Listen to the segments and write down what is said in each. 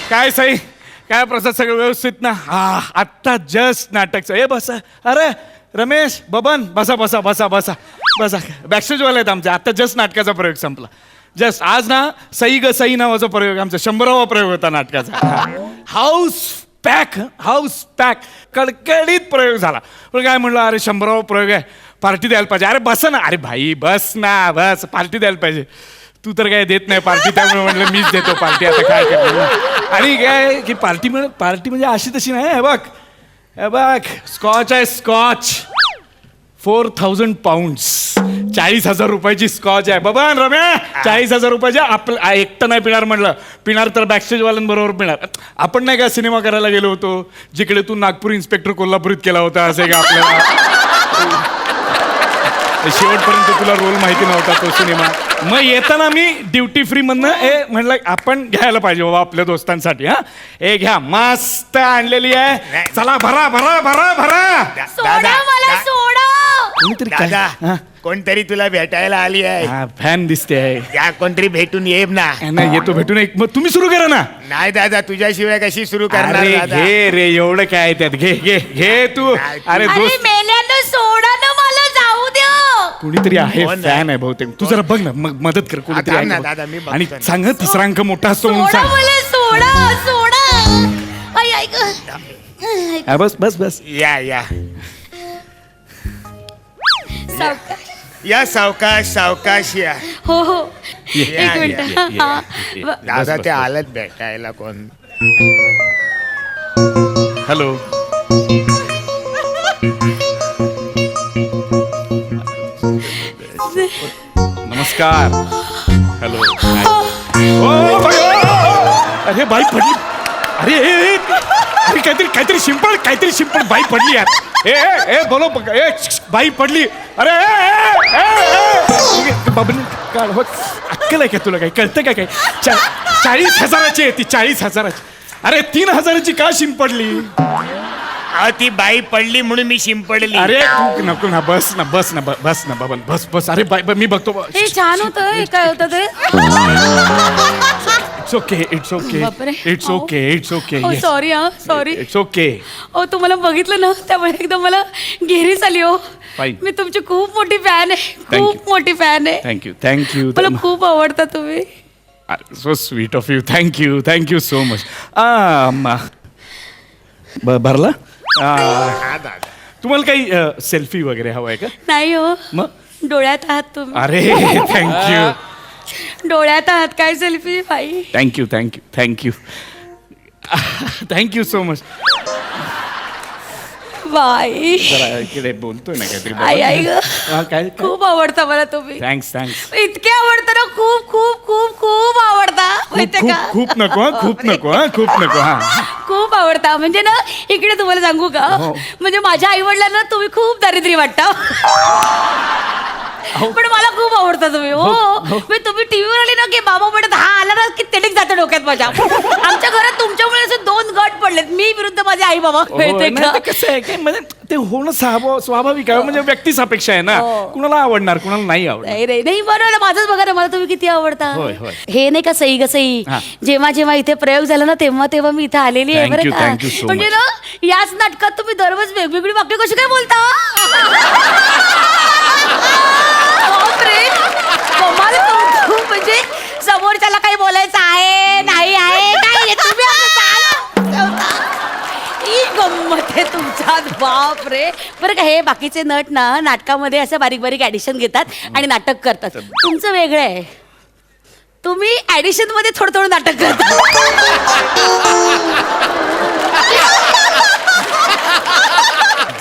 काय सई काय प्रसाद सगळं व्यवस्थित ना? हा आत्ता जस्ट नाटकचं ए बसा. अरे रमेश बबन बसा बसा बसा बसा बसा. बॅकस्टेजवाले आहेत आमचे. आत्ता जस्ट नाटकाचा प्रयोग संपला. जस्ट आज ना सई ग सई नावाचा प्रयोग आमचा 100वा प्रयोग होता नाटकाचा. हाऊस पॅक कडकडीत प्रयोग झाला. पण काय म्हणलं अरे 100वा प्रयोग आहे पार्टी द्यायला पाहिजे. अरे बस ना. अरे भाई बस ना बस पार्टी द्यायला पाहिजे. तू तर काय देत नाही पार्टी त्यामुळे म्हटलं मीच देतो पार्टी. आता काय करणार. आणि काय की पार्टी म्हणजे अशी तशी नाही. हे बघ स्कॉच आहे स्कॉच 4,000 पाऊंड्स 40,000 रुपयाची स्कॉच आहे. बाबा रम्या 40,000 रुपयाची. आपलं एकटं नाही पिणार म्हणलं. पिणार तर बॅकस्टेजवाल्यांबरोबर पिणार. आपण नाही का सिनेमा करायला गेलो होतो जिकडे तू नागपूर इन्स्पेक्टर कोल्हापुरीत केला होता असं का आपल्याला शेवटपर्यंत तुला रोल माहिती नव्हता तो सिनेमा. मग येताना मी ड्युटी फ्री मधनं म्हणलं आपण घ्यायला पाहिजे बाबा आपल्या दोस्तांसाठी. हा हे घ्या मस्त आणलेली आहे. चला भरा भरा भरा भरा. सोडा मला सोडा. कोणीतरी दादा कोणतरी तुला भेटायला आली आहे. फॅन दिसते आहे. या कोणतरी भेटून ये ना. नाही येतो भेटून एक मग तुम्ही सुरू करा ना. नाही दादा तुझ्याशिवाय कशी सुरू करणार अरे दादा? घे रे एवढं काय त्यात घे घे घे तू. अरे अरे दोस्त मेल्यानं सोडा ना मला जाऊ द्या. कोणीतरी आहे कोण आहे? फॅन आहे बहुतेक. तू जरा बघ ना मग मदत कर कोणीतरी थांब ना आहे दादा, मी का? बघतो आणि ना. सांग तिसरा अंक मोठा असतो म्हणून सोडा सांग. मला सोडा सोडा. आई ऐक. हा, बस बस बस. या या सावकाश. या सावकाश सावकाश या. हो हो ये, एक या, मिनिट. ये, ये, हा. ये. दादा बस, ते बस. आलत भेटायला कोण. हॅलो नमस्कार. हॅलो अरे बाई पडली. अरे अरे काहीतरी शिंपड बाई पडली यार. ए बोलो बाई पडली. अरे बाबा काढ हो. अक्कल आहे का तुला काही कळतं का काही? 40,000ची आहे ती 40,000ची. अरे 3,000ची का शिंपडली? ती बाई पडली म्हणून मी शिंपडली. अरे तू नको ना बस ना बबन बस. अरे बाई मी बघतो. हे छान होतं. हे काय होतं ते? इट्स ओके बापरे. इट्स ओके हो सॉरी हा सॉरी. It's okay. हो तुम्हाला बघितलं ना त्यामुळे एकदम मला घेरीच आली. हो Fine. मी तुमची खूप मोठी फॅन आहे. Thank you. खूप मोठी फॅन आहे. थँक्यू मला खूप आवडता तुम्ही. So sweet of you. Thank you so much. भरला. हा दादा तुम्हाला काही सेल्फी वगैरे हवं आहे का? नाही हो मग डोळ्यात आहात तुम्ही. अरे थँक्यू डोळ्यात आहात काय सेल्फी बाई. Thank you so much. बाई जरा इकडे बोलतोय ना काहीतरी. आई आई ग. काय खूप आवडता मला तुम्ही. थँक्स इतके आवडतं ना खूप खूप खूप खूप आवडता माहितीये का? खूप नको हा. खूप आवडता म्हणजे ना इकडे तुम्हाला सांगू का हो. म्हणजे माझ्या आई वडिलांना तुम्ही खूप दारिद्र्य वाटता. पण मला खूप आवडता तुम्ही. हो मी तुम्ही टीव्हीवर आले ना की बाबा म्हणत हा आला ना की तेडीक जातं डोक्यात माझ्या. आमच्या घरात तुमच्यामुळे असे 2 गट पडलेत मी विरुद्ध माझे आई बाबा. माहितीये का? कसं आहे काय म्हणजे ते होणं स्वाभाविक आहे. म्हणजे व्यक्ती सापेक्ष आहे ना. हो. कुणाला आवडणार कुणाला नाही आवडणार. नाही बरोबर माझंच बघा ना मला तुम्ही किती आवडता. होय. हे नाही का सई ग सई हा. जेव्हा इथे प्रयोग झाला ना तेव्हा मी इथे आलेली आहे Thank you, बरं thank you का. so म्हणजे ना याच नाटकात तुम्ही दररोज वेगवेगळी वाक्य कशी काय बोलता. बापरे, कमाल तुमचं. म्हणजे समोरच्याला काही बोलायचं आहे नाही आहे काय तुम्ही ही गंमत आहे तुमच्यात. बाप रे. बरं का हे बाकीचे नट ना नाटकामध्ये असं बारीक बारीक ऍडिशन घेतात आणि नाटक करतात. तुमचं वेगळं आहे. तुम्ही ऍडिशन मध्ये थोडं नाटक करता.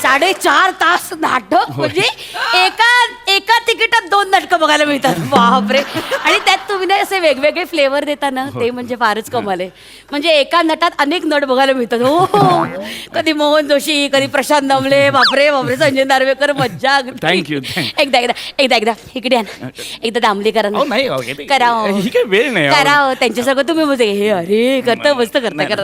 4.5 तास नाटक म्हणजे एका तिकीटात 2 नाटकं बघायला मिळतात. बापरे. आणि त्यात तुम्ही ना असे वेगवेगळे फ्लेवर देता ना ते म्हणजे फारच कमाल आहे. म्हणजे एका नटात अनेक नट बघायला मिळतात. हो कधी मोहन जोशी कधी प्रशांत दामले. बापरे संजय नार्वेकर. मज्जा. थँक्यू. एकदा इकडे या ना. एकदा दामले करा ना. करा ही काय वेळ नाही. करा त्यांच्या सगळं तुम्ही म्हणजे हे अरे करता मस्त करता करा.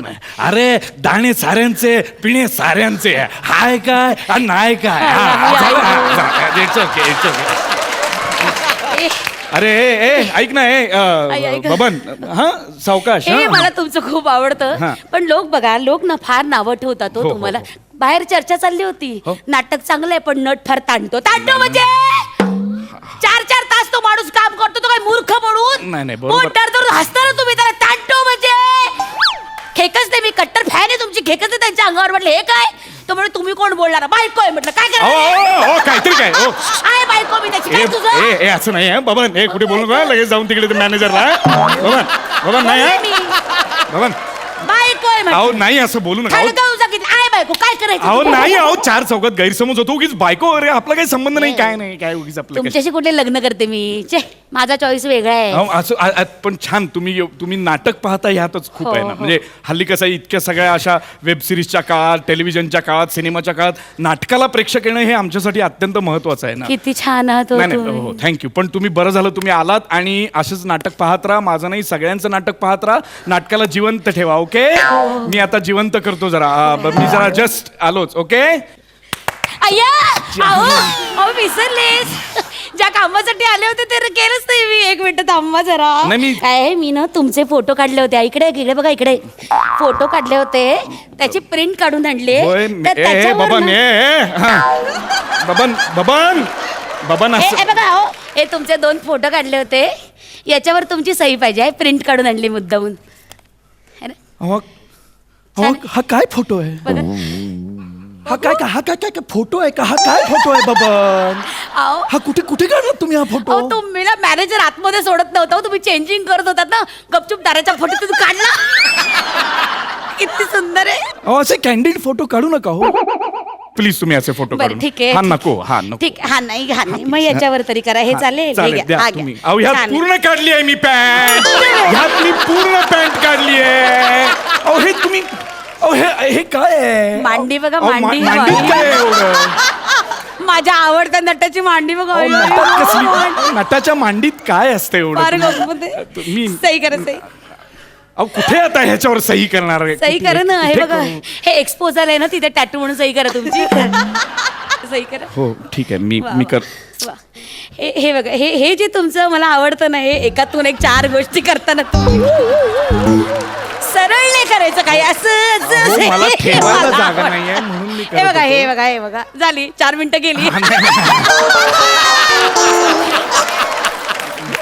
अरे दाणे साऱ्यांचे पिणे साऱ्यांचे हाय काय आणि नाही काय. It's okay. अरे ऐक ना ऐक. बबन हा सावकाश हे हा. मला तुमचं खूप आवडतं हा. पण लोक ना फार नावं ठेवतात हो, हो, तुम्हाला हो. बाहेर चर्चा चालली होती हो. नाटक चांगलं आहे पण नट फार ताणतो म्हणजे 4-4 तास तो माणूस काम करतो तो काय मूर्ख म्हणून नाही, बरोबर. पोट धरून हसता ना तुम्ही त्याला ताणतो म्हणजे खेकच नाही मी कट्टर फॅन आहे तुमची खेकच आहे त्यांच्या अंगावर म्हटलं हे काय तो म्हणजे तुम्ही कोण बोलणार बायको आहे म्हटलं काय ओ काहीतरी काय ओ आहे बायको मी त्याची काय ए तुझं ए, ए असं नाही आहे बबन ए कुठे बोलू का लगेच जाऊन तिकडे मॅनेजरला बबन नाही बोलले हा? मी. बबन बायको आहे अहो म्हटलं नाही असं बोलू नका अहो, खळगावून सांगितलं आहे बायको काय करायचं अहो तुला? नाही अहो 4 चौकात गैरसमज होतो उगीच बायको वगैरे आपला काही संबंध नाही काय नाही काय उगीच आपलं काय. तुमच्याशी कुठे लग्न करते मी चे माझा चॉईस वेगळा आहे अहो, असं पण छान तुम्ही नाटक पाहता ह्यातच खूप आहे हो, ना हो. म्हणजे हल्ली कसं आहे, इतक्या सगळ्या अशा वेब सिरीजच्या काळात टेलिव्हिजनच्या काळात सिनेमाच्या काळात नाटकाला प्रेक्षक येणं हे आमच्यासाठी अत्यंत महत्वाचं आहे ना किती छान आहात हो नाही नाही तुम्ही. हो थँक्यू पण तुम्ही बरं झालं तुम्ही आलात आणि असंच नाटक पाहत राहा माझं नाही सगळ्यांचं नाटक पाहत राहा नाटकाला जिवंत ठेवा ओके मी आता जिवंत करतो जरा मी जरा जस्ट आलोच ओके अय्या अहो विसरलेस ज्या कामासाठी आले होते ते केलंच नाही मी 1 मिनिट थांबा जरा नाही, मी- काय मी ना तुमचे फोटो काढले होते इकडे इकडे बघा इकडे फोटो काढले होते त्याची प्रिंट काढून आणले होय, तर ए त्याच्यावर बबन ना- बबन बबन बबन हे असं बघा हो हे तुमचे 2 फोटो काढले होते याच्यावर तुमची सही पाहिजे प्रिंट काढून आणली मुद्दामून है ना? अहो, अहो, हा काय फोटो आहे बघा हा काय फोटो आहे का हा काय फोटो आहे बबन अहो हा कुठे काढला तुम्ही हा फोटो अहो तुम्ही मॅनेजर आतमध्ये सोडत नव्हता हो, तुम्ही चेंजिंग करत होतात ना गपचूप दाराच्या फोटो तुम्ही काढला किती सुंदर आहे अहो असे कॅन्डिड फोटो काढू नका हो प्लीज तुम्ही असे फोटो बरं काढू ठीक आहे हा नको ठीक हा नाही मग याच्यावर तरी करा हे चालेल हे चालेल घ्या, द्या हा घ्या. तुम्ही अहो ह्यात छान आहे. पूर्ण काढली आहे मी पॅन्ट ह्यात मी पूर्ण पॅन्ट काढली आहे अहो हे तुम्ही अहो हे काय आहे मांडी बघा, अहो, मांडी. मांडीत काय आहे एवढं माझ्या आवडत्या नटाची मांडी बघा अहो, नटात कसली नटाच्या मांडीत काय असतं फार एवढं गंमत आहे. तुम्ही सही करा सही अहो कुठे आता ह्याच्यावर सही करणार आहे? सही कुठे- करा ना हे कुठे बघा करू? हे एक्सपोज आलंय ना तिथे टॅटू म्हणून सही करा तुमची सही करा हो ठीक आहे मी वा, मी वा, कर वा. हे बघा हे जे तुमचं मला आवडतं ना हे एकातून एक 4 गोष्टी करताना तुम्ही सरळ नाही करायचं काही असं अहो, मला हे ठेवायला मला जागा आवडतं. नाहीये म्हणून मी हे करत बघा हे होतो. बघा हे बघा झाली 4 मिनिटं गेली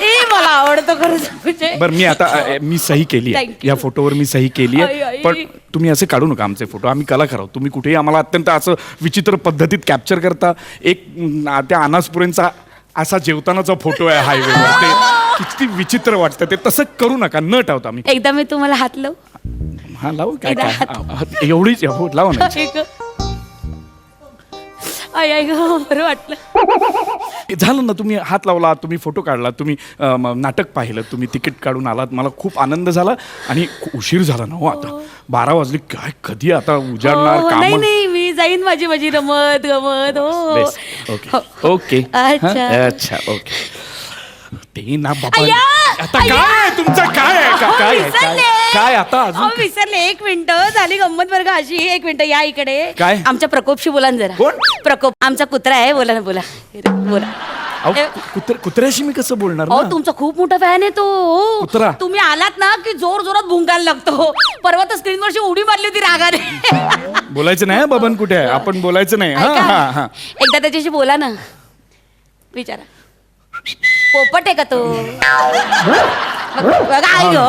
हे मला आवडतं खरंच म्हणजे बरं मी आता मी सही केली आहे Thank you. या फोटोवर मी सही केली आई, आहे आई. पण तुम्ही असे काढू नका आमचे फोटो आम्ही कलाकार आहोत तुम्ही कुठेही आम्हाला अत्यंत असं विचित्र पद्धतीत कॅप्चर करता एक त्या अनासपुरेंचा असा जेवतानाचा फोटो आहे हायवेवर ते किती विचित्र वाटतं ते तसं करू नका न ठेवता आम्ही एकदा मी तुम्हाला हात लावू हा लावू काय एकदा काय एवढीच हो लावा ना आई बरं वाटलं झालं ना तुम्ही हात लावला तुम्ही फोटो काढला तुम्ही नाटक पाहिलं तुम्ही तिकीट काढून आलात मला खूप आनंद झाला आणि उशीर झाला ना हो आता 12 वाजले काय कधी आता उजाडणार हो, काम नाही मी जाईन माझी रमत गमत हो ओके ओके अच्छा. अच्छा ओके ते ना बाबा अय्या! आता अय्या! काय आहे तुमचं काय आहे अहो, काय आहे विसरले. काय आता अजून अहो, विसरले 1 मिनिट झाली गंमत बरं का अशी 1 मिनिट या इकडे काय? आमच्या प्रकोपशी बोला ना जरा कोण? प्रकोप आमचा कुत्रा आहे बोला ना बोला अहो, कुत्र्याशी मी कसं बोलणार अहो ना तुमचा खूप मोठा फॅन आहे तो कुत्रा? तुम्ही आलात ना की जोर जोरात भुंकायला लागतो परवा तर स्क्रीनवरची उडी मारली होती रागाने बोलायचं नाही बबन कुठे आहे आपण बोलायचं नाही हा ऐका, हा हा एकदा त्याच्याशी बोला ना विचारा पोपट आहे का तो बघा आई हो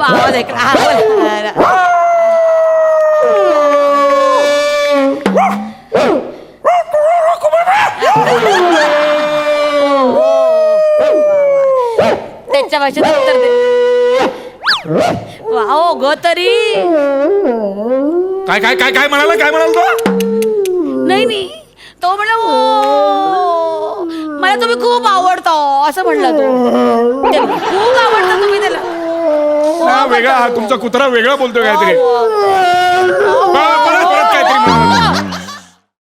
आवाज ऐकला हा, बोला. त्याच्या भाषेत उत्तर दे वाव ग तरी काय काय काय काय म्हणाला तो नाही तो म्हणला "हो, मला तुम्ही खूप आवडतो असं म्हणला तो त्याला खूप आवडतं तुम्ही त्याला हा, वेगळा हा तुमचा कुत्रा वेगळा बोलतोय काहीतरी